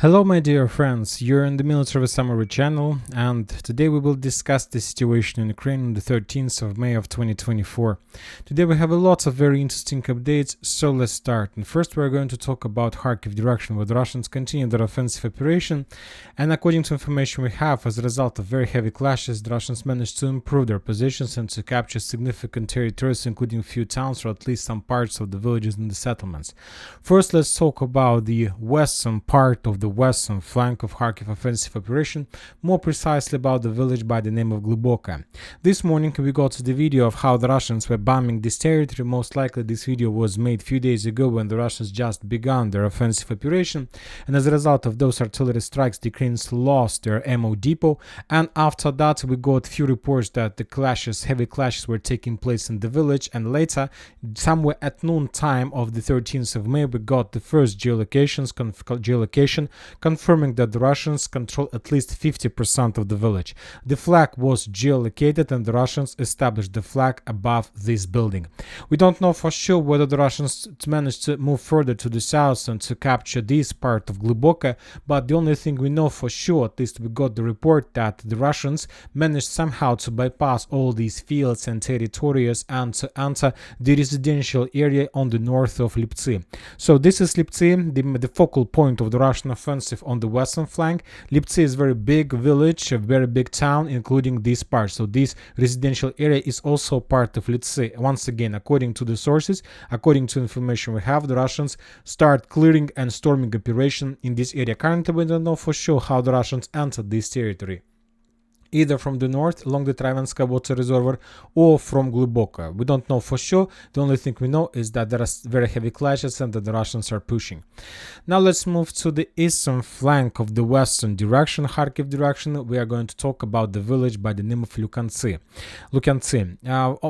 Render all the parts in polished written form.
Hello my dear friends, you're in the Military Summary channel, and today we will discuss the situation in Ukraine on the 13th of May of 2024. Today we have a lot of very interesting updates, so let's start. And first we're going to talk about Kharkiv direction, where the Russians continue their offensive operation, and according to information we have, as a result of very heavy clashes, the Russians managed to improve their positions and to capture significant territories, including few towns or at least some parts of the villages and the settlements. First, let's talk about the western part of the western flank of Kharkiv offensive operation, more precisely about the village by the name of Gluboka. This morning we got the video of how the Russians were bombing this territory. Most likely this video was made a few days ago when the Russians just began their offensive operation, and as a result of those artillery strikes the Ukrainians lost their ammo depot, and after that we got few reports that the heavy clashes were taking place in the village, and later, somewhere at noon time of the 13th of May, we got the first geolocation confirming that the Russians control at least 50% of the village. The flag was geolocated and the Russians established the flag above this building. We don't know for sure whether the Russians managed to move further to the south and to capture this part of Gluboka, but the only thing we know for sure, at least we got the report, that the Russians managed somehow to bypass all these fields and territories and to enter the residential area on the north of Lyptsi. So this is Lyptsi, the focal point of the Russian offensive on the western flank. Lyptsi is a very big village, a very big town, including this part. So this residential area is also part of Lyptsi. Once again, according to the sources, according to information we have, the Russians start clearing and storming operation in this area. Currently, we don't know for sure how the Russians entered this territory, either from the north along the Travenska water reservoir or from Gluboka. We don't know for sure. The only thing we know is that there are very heavy clashes and that the Russians are pushing. Now let's move to the eastern flank of the western direction, Kharkiv direction. We are going to talk about the village by the name of Lukyansk.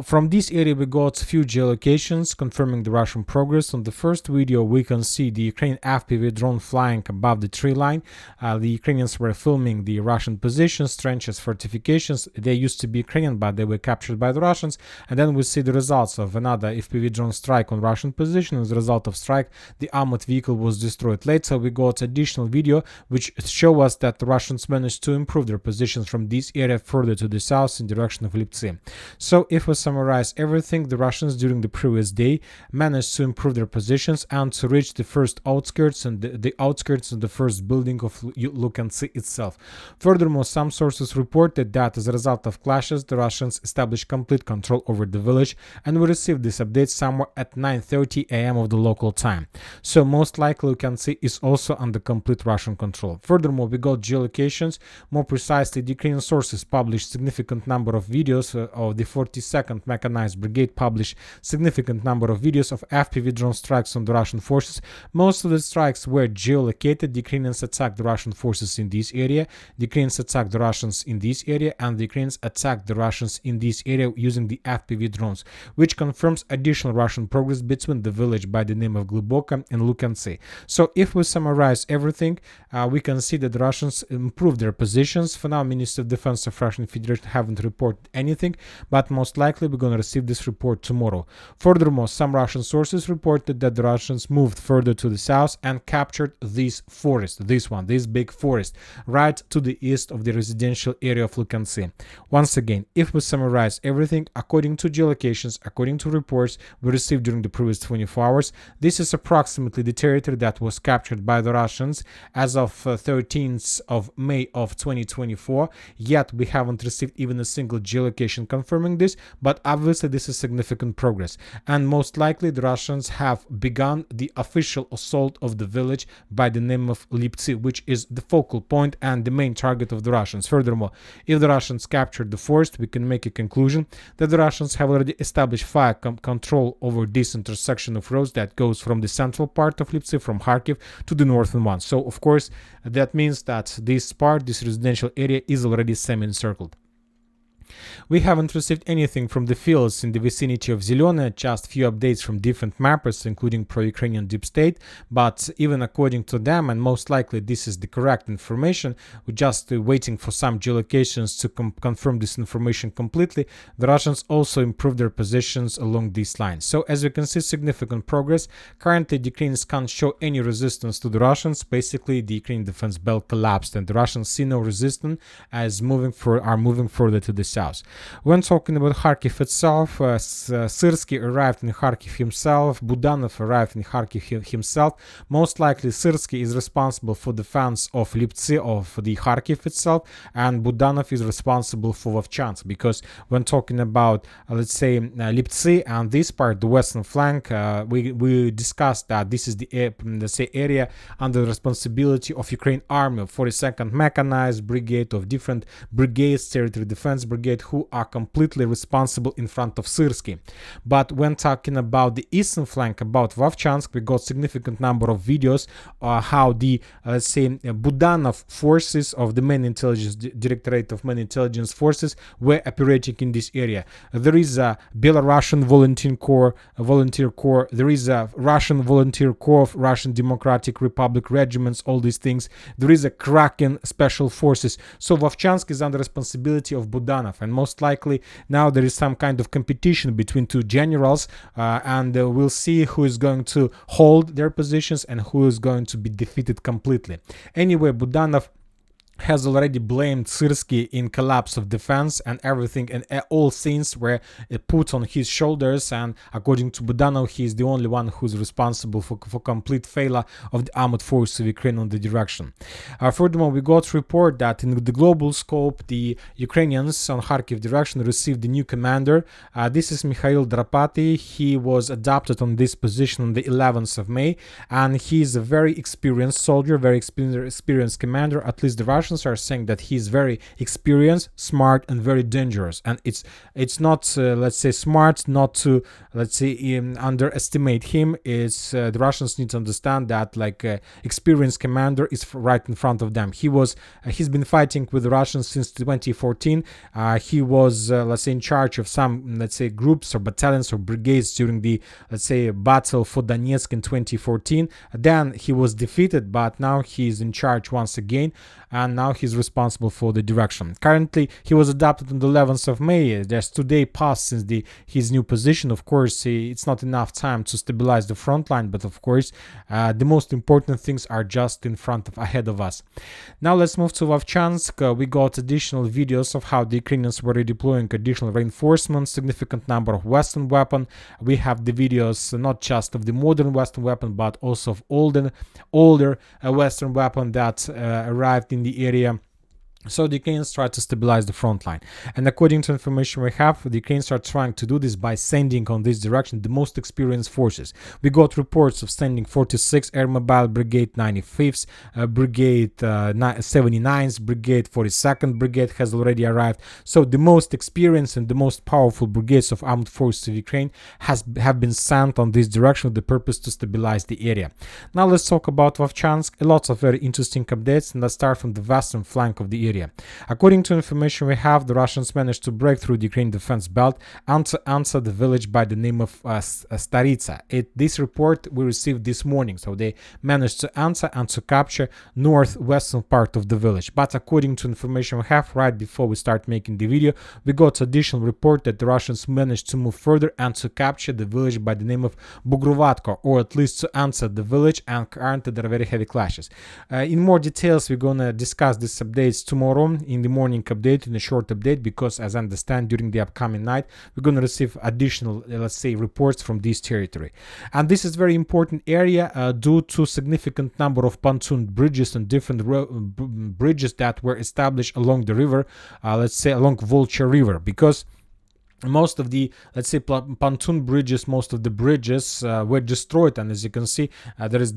From this area we got few geolocations confirming the Russian progress. On the first video we can see the Ukrainian FPV drone flying above the tree line. The Ukrainians were filming the Russian positions, trenches, fortifications. They used to be Ukrainian, but they were captured by the Russians. And then we see the results of another FPV drone strike on Russian position. As a result of strike, the armored vehicle was destroyed. Later we got additional video which show us that the Russians managed to improve their positions from this area further to the south in direction of Lyptsi. So if we summarize everything, the Russians during the previous day managed to improve their positions and to reach the first outskirts and the outskirts of the first building of Lukyansk itself. Furthermore, some sources reported that as a result of clashes, the Russians established complete control over the village, and we received this update somewhere at 9:30 a.m. of the local time. So most likely Lukyansk is also under complete Russian control. Furthermore, we got geolocations. More precisely, the Ukrainian sources published significant number of videos of the 42nd Mechanized Brigade published significant number of videos of FPV drone strikes on the Russian forces. Most of the strikes were geolocated. The Ukrainians attacked the Russian forces in this area. The Ukrainians attacked the Russians in this area, and the Ukrainians attacked the Russians in this area using the FPV drones, which confirms additional Russian progress between the village by the name of Gluboka and Lukyansk. So if we summarize everything, we can see that the Russians improved their positions. For now, Minister of Defense of Russian Federation haven't reported anything, but most likely we're going to receive this report tomorrow. Furthermore, some Russian sources reported that the Russians moved further to the south and captured this forest, this big forest, right to the east of the residential area of Lukyansk. Once again, if we summarize everything, according to geolocations, according to reports we received during the previous 24 hours, this is approximately the territory that was captured by the Russians as of 13th of May of 2024. Yet we haven't received even a single geolocation confirming this, but obviously this is significant progress, and most likely the Russians have begun the official assault of the village by the name of Lyptsi, which is the focal point and the main target of the Russians. Furthermore, if the Russians captured the forest, we can make a conclusion that the Russians have already established fire control over this intersection of roads that goes from the central part of Lyptsi, from Kharkiv, to the northern one. So of course that means that this residential area is already semi-encircled. We haven't received anything from the fields in the vicinity of Zelene, just few updates from different mappers, including pro-Ukrainian deep state, but even according to them, and most likely this is the correct information, we're just waiting for some geolocations to confirm this information completely. The Russians also improved their positions along these lines. So as we can see, significant progress. Currently, the Ukrainians can't show any resistance to the Russians. Basically, the Ukrainian defense belt collapsed, and the Russians see no resistance as are moving further to the south. When talking about Kharkiv itself, Syrsky arrived in Kharkiv himself, Budanov arrived in Kharkiv himself. Most likely, Syrsky is responsible for defense of Lyptsi, of the Kharkiv itself, and Budanov is responsible for Vovchansk, because when talking about, let's say, Lyptsi and this part, the western flank, we discussed that this is the, let's say, area under the responsibility of Ukraine Army, 42nd Mechanized Brigade, of different brigades, territory defense brigade, who are completely responsible in front of Syrsky. But when talking about the eastern flank, about Vovchansk, we got significant number of videos how the, let's say, Budanov forces of the main intelligence directorate of main intelligence forces were operating in this area. There is a Belarusian volunteer corps, there is a Russian volunteer corps of Russian Democratic Republic regiments, all these things. There is a Kraken special forces. So Vovchansk is under responsibility of Budanov, and most likely now there is some kind of competition between two generals, and we'll see who is going to hold their positions and who is going to be defeated completely. Anyway, Budanov has already blamed Syrsky in collapse of defense, and everything and all sins were put on his shoulders, and according to Budanov, he is the only one who's responsible for complete failure of the armored forces of Ukraine on the direction. Furthermore, we got report that in the global scope, the Ukrainians on Kharkiv direction received a new commander. This is Mikhail Drapati. He was adopted on this position on the 11th of May, and he is a very experienced soldier, very experienced commander. At least the Russians are saying that he's very experienced, smart, and very dangerous. And it's not, let's say, smart not to, let's say, underestimate him. It's the Russians need to understand that, like, experienced commander is right in front of them. He's been fighting with the Russians since 2014. He was, let's say, in charge of some, let's say, groups or battalions or brigades during the, let's say, battle for Donetsk in 2014. Then he was defeated, but now he's in charge once again, and now he's responsible for the direction. Currently, he was adopted on the 11th of May. There's 2 days passed since his new position. Of course, it's not enough time to stabilize the front line, but of course, the most important things are just ahead of us. Now let's move to Vovchansk. We got additional videos of how the Ukrainians were redeploying additional reinforcements, significant number of Western weapons. We have the videos not just of the modern Western weapon, but also of older Western weapon that arrived in the area. So the Ukrainians try to stabilize the front line. And according to information we have, the Ukrainians are trying to do this by sending on this direction the most experienced forces. We got reports of sending 46th Air Mobile Brigade, 95th Brigade, 79th Brigade, 42nd Brigade has already arrived. So the most experienced and the most powerful brigades of armed forces of Ukraine have been sent on this direction with the purpose to stabilize the area. Now let's talk about Vovchansk. Lots of very interesting updates, and let's start from the western flank of the area. According to information we have, the Russians managed to break through the Ukraine defense belt and to answer the village by the name of Staritsa. This report we received this morning, so they managed to answer and to capture northwestern part of the village. But according to information we have, right before we start making the video, we got additional report that the Russians managed to move further and to capture the village by the name of Bugrovatko, or at least to answer the village, and currently there are very heavy clashes. In more details, we're gonna discuss these updates tomorrow in the morning update, in a short update, because as I understand, during the upcoming night we're going to receive additional, let's say, reports from this territory. And this is very important area due to significant number of pontoon bridges and different bridges that were established along the river, let's say along Volcha River, because most of the, let's say, pontoon bridges, most of the bridges were destroyed, and as you can see, there is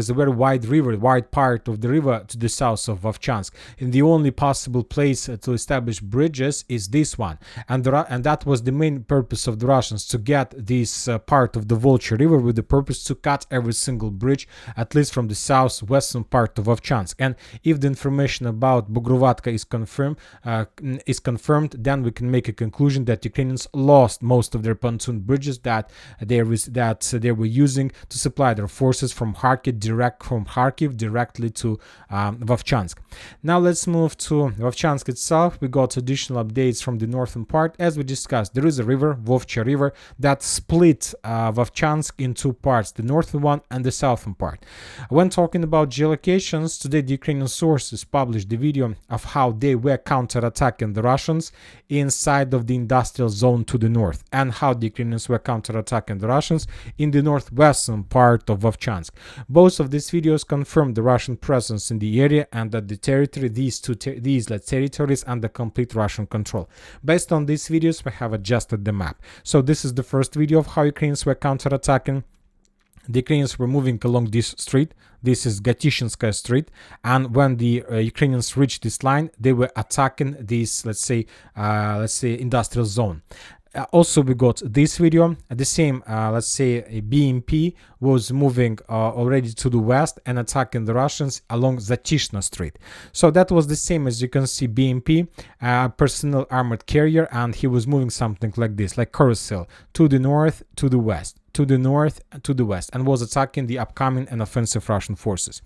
a very wide river, wide part of the river to the south of Vovchansk, and the only possible place to establish bridges is this one, and that was the main purpose of the Russians, to get this part of the Volcha river with the purpose to cut every single bridge, at least from the southwestern part of Vovchansk. And if the information about Bugrovatka is confirmed, then we can make a conclusion that Ukrainians lost most of their pontoon bridges that they were using to supply their forces from Kharkiv directly to Vovchansk. Now let's move to Vovchansk itself. We got additional updates from the northern part. As we discussed, there is a river, Vovcha river, that split Vovchansk in two parts, the northern one and the southern part. When talking about geolocations, today the Ukrainian sources published the video of how they were counterattacking the Russians inside of the industrial zone to the north, and how the Ukrainians were counterattacking the Russians in the northwestern part of Vovchansk. Both of these videos confirm the Russian presence in the area and that the territory, these territories under complete Russian control. Based on these videos, we have adjusted the map. So this is the first video of how Ukrainians were counterattacking. The Ukrainians were moving along this street. This is Gatishinskaya street, and when the Ukrainians reached this line, they were attacking this, let's say, industrial zone. Also, we got this video. The same, let's say, BMP was moving already to the west and attacking the Russians along Zatishna Street. So that was the same, as you can see, BMP, personal armored carrier, and he was moving something like this, like carousel, to the north, to the west, to the north, to the west, and was attacking the upcoming and offensive Russian forces.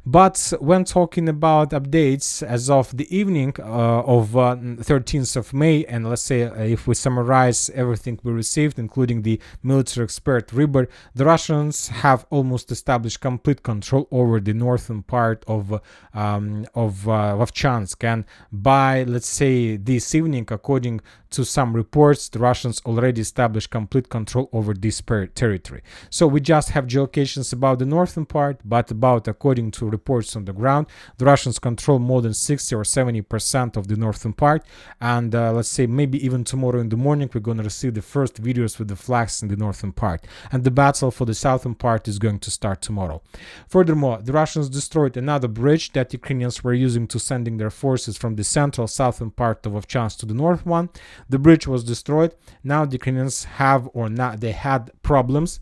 But when talking about updates as of the evening of 13th of May, and let's say if we summarize everything we received, including the military expert Ryber, the Russians have almost established complete control over the northern part of Vovchansk, and by, let's say, this evening, according to some reports, the Russians already established complete control over this territory. So we just have geolocations about the northern part, but according to reports on the ground, the Russians control more than 60 or 70% of the northern part, and let's say maybe even tomorrow in the morning we're going to receive the first videos with the flags in the northern part, and the battle for the southern part is going to start tomorrow. Furthermore, the Russians destroyed another bridge that Ukrainians were using to sending their forces from the central southern part of Vovchansk to the north one. The bridge was destroyed. Now the Ukrainians had problems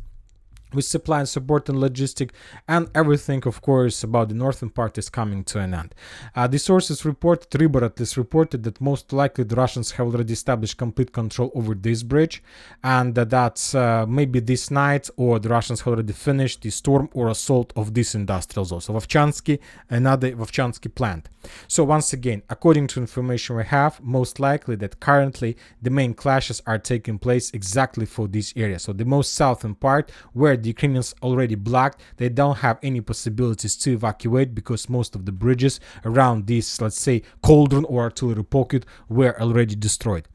with supply and support and logistic, and everything, of course, about the northern part is coming to an end. The sources reported, Ryber at least reported, that most likely the Russians have already established complete control over this bridge, and that maybe this night, or the Russians have already finished the storm or assault of this industrial zone. So Vovchansky, another Vovchansky plant. So once again, according to information we have, most likely that currently the main clashes are taking place exactly for this area. So the most southern part, where the Ukrainians already blocked, they don't have any possibilities to evacuate because most of the bridges around this, let's say, cauldron or artillery pocket were already destroyed.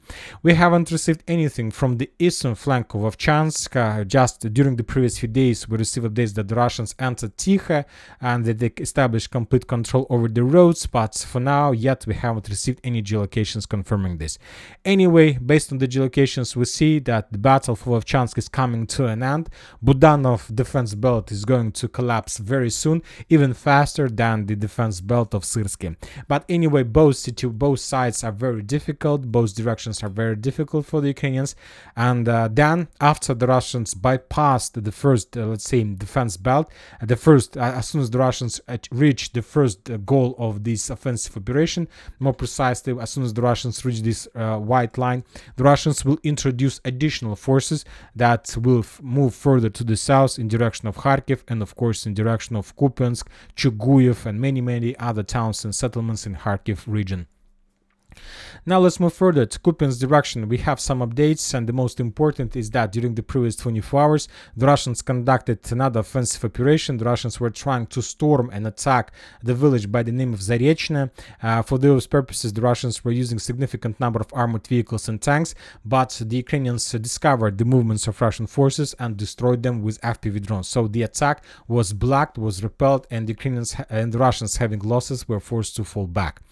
We haven't received anything from the eastern flank of Vovchansk. Just during the previous few days, we received updates that the Russians entered Tikha and that they established complete control over the roads, but for now, yet we haven't received any geolocations confirming this. Anyway, based on the geolocations, we see that the battle for Vovchansk is coming to an end. Budanov defense belt is going to collapse very soon, even faster than the defense belt of Syrsky. But anyway, both sides are very difficult, both directions are very difficult for the Ukrainians, and then after the Russians bypassed the first, let's say, defense belt, as soon as the Russians reach the first goal of this offensive operation, more precisely, as soon as the Russians reach this white line, the Russians will introduce additional forces that will move further to the south in direction of Kharkiv, and of course in direction of Kupyansk, Chuguyev, and many other towns and settlements in Kharkiv region. Now let's move further to Kupyansk direction. We have some updates, and the most important is that during the previous 24 hours, the Russians conducted another offensive operation. The Russians were trying to storm and attack the village by the name of Zarechne. For those purposes, the Russians were using significant number of armored vehicles and tanks, but the Ukrainians discovered the movements of Russian forces and destroyed them with FPV drones. So the attack was blocked, was repelled, and the Ukrainians and the Russians, having losses, were forced to fall back.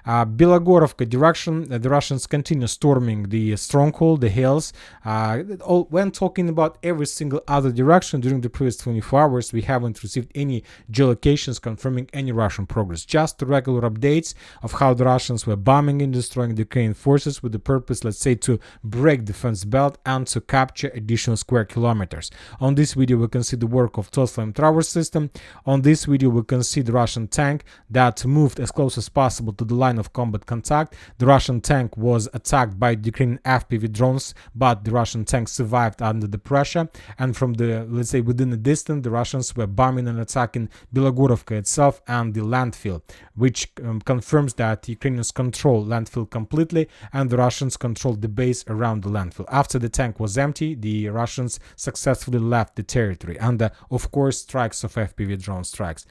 Bilogorovka Avdiivka direction, the Russians continue storming the stronghold, the hills. When talking about every single other direction during the previous 24 hours, we haven't received any geolocations confirming any Russian progress. Just regular updates of how the Russians were bombing and destroying the Ukrainian forces with the purpose, let's say, to break defense belt and to capture additional square kilometers. On this video, we can see the work of TOS flamethrower system. On this video, we can see the Russian tank that moved as close as possible to the line of combat contact. The Russian tank was attacked by the Ukrainian FPV drones, but the Russian tank survived under the pressure. And from the, let's say, within a distance, the Russians were bombing and attacking Bilogorovka itself and the landfill, which confirms that the Ukrainians control landfill completely and the Russians controlled the base around the landfill. After the tank was empty, the Russians successfully left the territory under, of course, strikes of FPV drone strikes.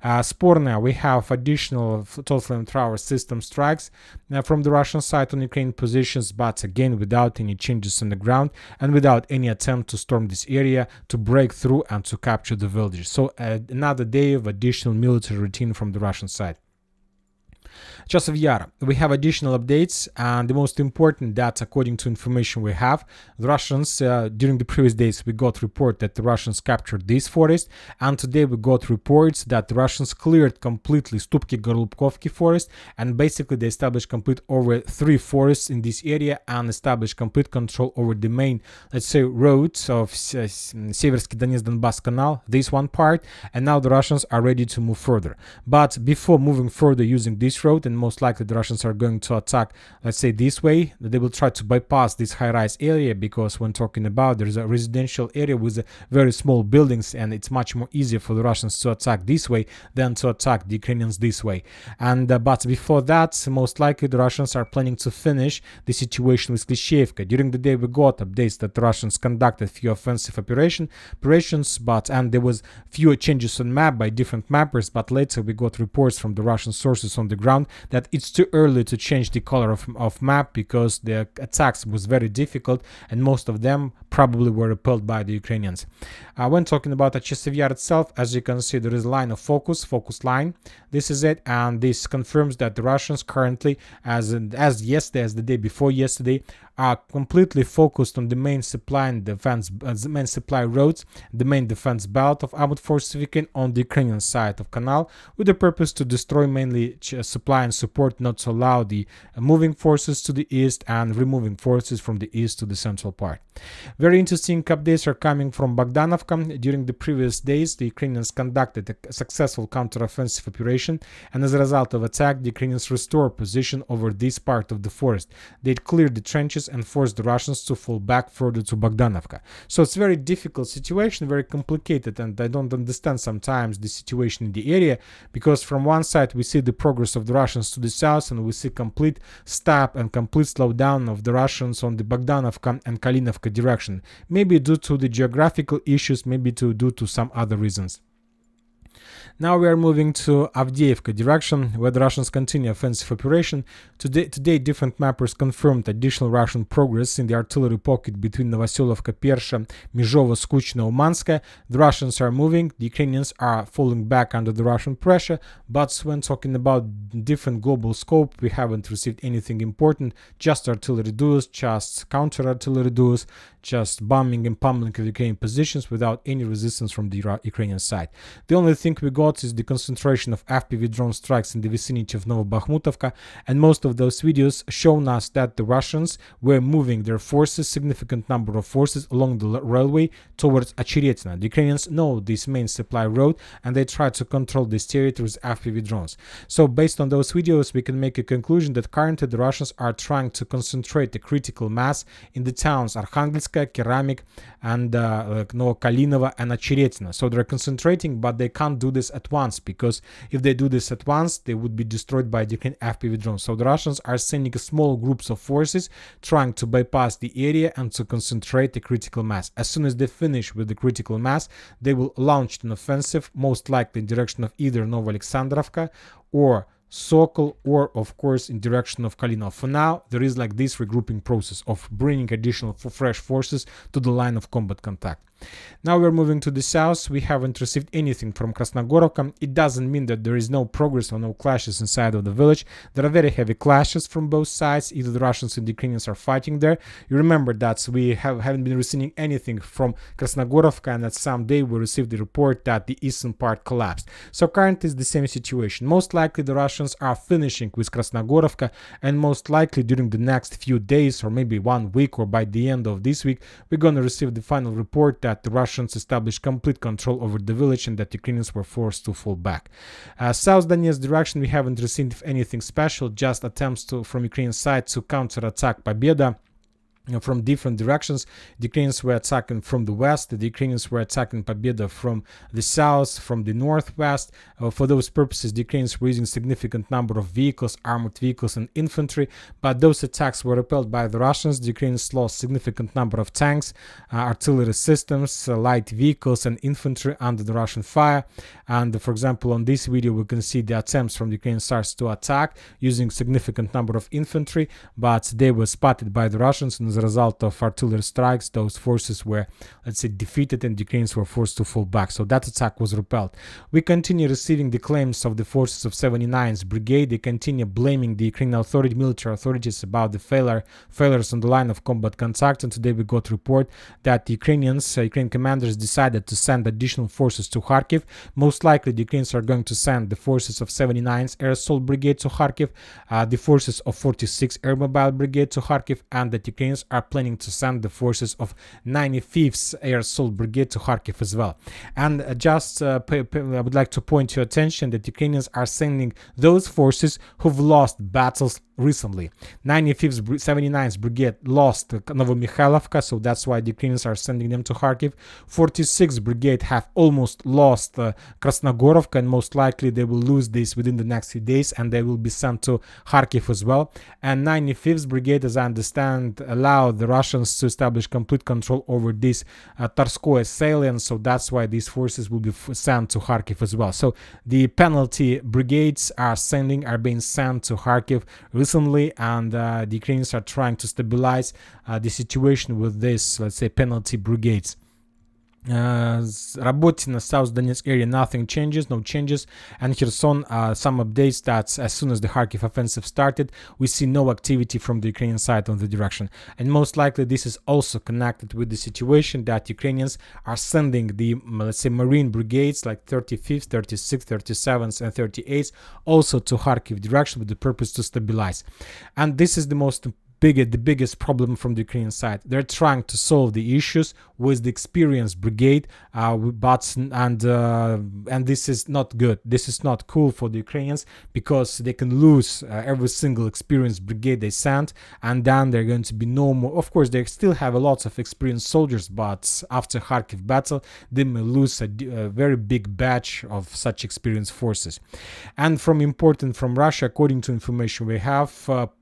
Sporna, we have additional total flamethrower system strikes from the Russian side on Ukrainian positions, but again without any changes on the ground and without any attempt to storm this area, to break through and to capture the villages. So another day of additional military routine from the Russian side. Chasiv Yar, we have additional updates, and the most important that, according to information we have, the Russians, during the previous days, we got report that the Russians captured this forest, and today we got reports that the Russians cleared completely Stupki-Gorlubkovki forest, and basically they established complete over 3 forests in this area and established complete control over the main, let's say, roads of Seversky Donetsk-Donbass Canal, this one part, and now the Russians are ready to move further. But before moving further using this road, and most likely the Russians are going to attack, let's say, this way, they will try to bypass this high-rise area, because when talking about, there's a residential area with very small buildings, and it's much more easier for the Russians to attack this way than to attack the Ukrainians this way. And but before that, most likely the Russians are planning to finish the situation with Klishchiivka. During the day we got updates that the Russians conducted few offensive operations, and there was fewer changes on map by different mappers, but later we got reports from the Russian sources on the ground that it's too early to change the color of map, because the attacks was very difficult and most of them probably were repelled by the Ukrainians. When talking about Chasiv Yar itself, as you can see, there is a line of focus line. This is it, and this confirms that the Russians currently, as yesterday, as the day before yesterday, are completely focused on the main supply and defense, the main supply roads, the main defense belt of armored forces of Ukraine on the Ukrainian side of canal, with the purpose to destroy mainly supply and support, not to allow the moving forces to the east and removing forces from the east to the central part. Very interesting updates are coming from Bogdanovka. During the previous days, the Ukrainians conducted a successful counter-offensive operation, and as a result of attack, the Ukrainians restored position over this part of the forest. They cleared the trenches and forced the Russians to fall back further to Bogdanovka. So it's a very difficult situation, very complicated, and I don't understand sometimes the situation in the area, because from one side we see the progress of the Russians to the south, and we see complete stop and complete slowdown of the Russians on the Bogdanovka and Kalinovka direction, maybe due to the geographical issues, maybe due to some other reasons. Now we are moving to Avdiivka direction, where the Russians continue offensive operation. Today different mappers confirmed additional Russian progress in the artillery pocket between Novoselovka, Persha, Mizhovo, Skuchno, Umanska. The Russians are moving, the Ukrainians are falling back under the Russian pressure, but when talking about different global scope, we haven't received anything important, just artillery duels, just counter-artillery duels, just bombing and pummeling of Ukrainian positions without any resistance from the Ukrainian side. The only thing we got is the concentration of FPV drone strikes in the vicinity of Novobakhmutovka, and most of those videos shown us that the Russians were moving their forces, significant number of forces, along the railway towards Acheretina. The Ukrainians know this main supply road, and they try to control this territory with FPV drones. So based on those videos, we can make a conclusion that currently the Russians are trying to concentrate the critical mass in the towns Arkhangelsk, Keramik, and Novokalinova and Acheretina. So they're concentrating, but they can't do this at once, because if they do this at once, they would be destroyed by different FPV drones. So the Russians are sending small groups of forces trying to bypass the area and to concentrate the critical mass. As soon as they finish with the critical mass, they will launch an offensive, most likely in direction of either Novoalexandrovka or Sokol, or of course in direction of Kalinov. For now, there is like this regrouping process of bringing additional fresh forces to the line of combat contact. Now we're moving to the south. We haven't received anything from Krasnogorovka. It doesn't mean that there is no progress or no clashes inside of the village. There are very heavy clashes from both sides. Either the Russians and the Ukrainians are fighting there. You remember that we haven't been receiving anything from Krasnogorovka, and that someday we received the report that the eastern part collapsed. So currently it's the same situation. Most likely the Russians are finishing with Krasnogorovka, and most likely during the next few days or maybe 1 week or by the end of this week, we're going to receive the final report that the Russians established complete control over the village and that Ukrainians were forced to fall back. South Donetsk direction, we haven't received anything special, just attempts from Ukrainian side to counterattack Pobeda. From different directions. The Ukrainians were attacking from the west, the Ukrainians were attacking Pobeda from the south, from the northwest. For those purposes, the Ukrainians were using significant number of vehicles, armored vehicles and infantry, but those attacks were repelled by the Russians. The Ukrainians lost significant number of tanks, artillery systems, light vehicles and infantry under the Russian fire. And for example, on this video, we can see the attempts from the Ukrainian sides to attack using significant number of infantry, but they were spotted by the Russians, and as a result of artillery strikes, those forces were, let's say, defeated and the Ukrainians were forced to fall back. So that attack was repelled. We continue receiving the claims of the forces of 79th Brigade. They continue blaming the Ukrainian military authorities about the failures on the line of combat contact. And today we got a report that the Ukrainian commanders decided to send additional forces to Kharkiv. Most likely the Ukrainians are going to send the forces of 79th Air Assault Brigade to Kharkiv, the forces of 46th Air Mobile Brigade to Kharkiv, and that Ukrainians are planning to send the forces of 95th Air Assault Brigade to Kharkiv as well. And I would like to point your attention that Ukrainians are sending those forces who've lost battles recently. 95th, 79th Brigade lost Novomikhailivka, so that's why the Ukrainians are sending them to Kharkiv. 46th Brigade have almost lost Krasnogorovka, and most likely they will lose this within the next few days, and they will be sent to Kharkiv as well. And 95th Brigade, as I understand, allowed the Russians to establish complete control over this Tarskoye salient, so that's why these forces will be sent to Kharkiv as well. So the penalty brigades are being sent to Kharkiv recently, and the Ukrainians are trying to stabilize the situation with this, let's say, penalty brigades. Rabotina, South Donetsk area, nothing changes, no changes. And Kherson, some updates that as soon as the Kharkiv offensive started, we see no activity from the Ukrainian side on the direction. And most likely this is also connected with the situation that Ukrainians are sending the, let's say, Marine brigades like 35th, 36th, 37th and 38th also to Kharkiv direction with the purpose to stabilize. And this is the biggest problem from the Ukrainian side. They're trying to solve the issues with the experienced brigade, and this is not good. This is not cool for the Ukrainians, because they can lose every single experienced brigade they sent, and then they're going to be no more. Of course, they still have a lot of experienced soldiers, but after Kharkiv battle, they may lose a very big batch of such experienced forces. And from Russia, according to information we have,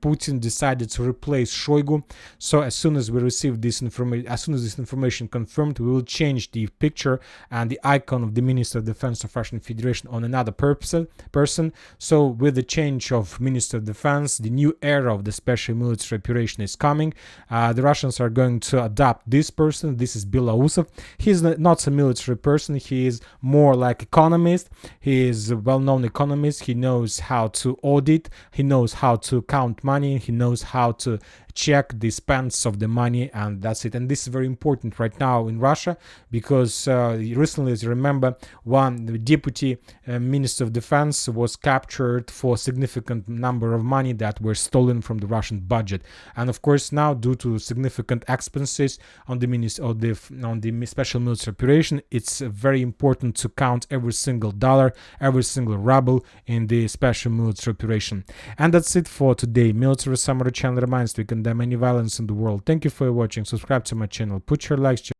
Putin decided to replace Shoigu. So as soon as we receive this information, as soon as this information confirmed, we will change the picture and the icon of the Minister of Defense of Russian Federation on another person. So with the change of Minister of Defense, the new era of the special military operation is coming. The Russians are going to adopt this person. This is Belousov. He's not a military person. He is more like economist. He is a well-known economist. He knows how to audit. He knows how to count money. He knows how to check the spends of the money, and that's it. And this is very important right now in Russia, because recently, as you remember, one deputy minister of defense was captured for a significant number of money that were stolen from the Russian budget. And of course, now due to significant expenses on the special military operation, it's very important to count every single dollar, every single ruble in the special military operation. And that's it for today. Military Summary channel reminds you we condemn any violence in the world. Thank you for watching. Subscribe to my channel. Put your likes.